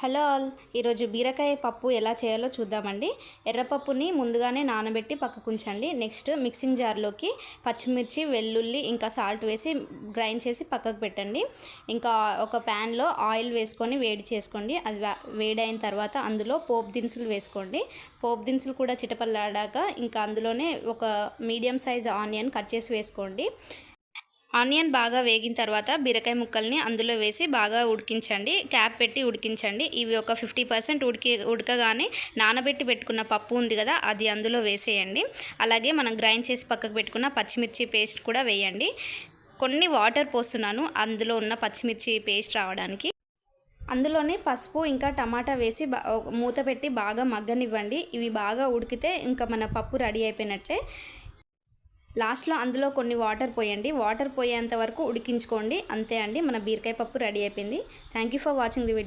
Hello all, ఈరోజు బీరకాయ పప్పు ఎలా చేయాలో చూద్దామండి. ఎర్రపప్పుని ముందుగానే నానబెట్టి పక్కకుంచండి. నెక్స్ట్ మిక్సింగ్ జార్లోకి పచ్చిమిర్చి, వెల్లుల్లి ఇంకా సాల్ట్ వేసి గ్రైండ్ చేసి పక్కకు పెట్టండి. ఇంకా ఒక ప్యాన్లో ఆయిల్ వేసుకొని వేడి చేసుకోండి. అది వేడైన తర్వాత అందులో పోపు దినుసులు వేసుకోండి. పోపు దినుసులు కూడా చిటపల్లాడాక ఇంకా అందులోనే ఒక మీడియం సైజ్ ఆనియన్ కట్ చేసి వేసుకోండి. ఆనియన్ బాగా వేగిన తర్వాత బీరకాయ ముక్కల్ని అందులో వేసి బాగా ఉడికించండి. క్యాప్ పెట్టి ఉడికించండి. ఇవి ఒక 50% ఉడకగానే నానబెట్టి పెట్టుకున్న పప్పు ఉంది కదా, అది అందులో వేసేయండి. అలాగే మనం గ్రైండ్ చేసి పక్కకు పెట్టుకున్న పచ్చిమిర్చి పేస్ట్ కూడా వేయండి. కొన్ని వాటర్ పోస్తున్నాను అందులో ఉన్న పచ్చిమిర్చి పేస్ట్ రావడానికి. అందులోనే పసుపు ఇంకా టమాటా వేసి మూత పెట్టి బాగా మగ్గనివ్వండి. ఇవి బాగా ఉడికితే ఇంకా మన పప్పు రెడీ అయిపోయినట్టే. లాస్ట్లో అందులో కొన్ని వాటర్ పోయండి. వాటర్ పోయేంత వరకు ఉడికించుకోండి. అంతే అండి, మన బీరకాయ పప్పు రెడీ అయిపోయింది. Thank you for watching the video.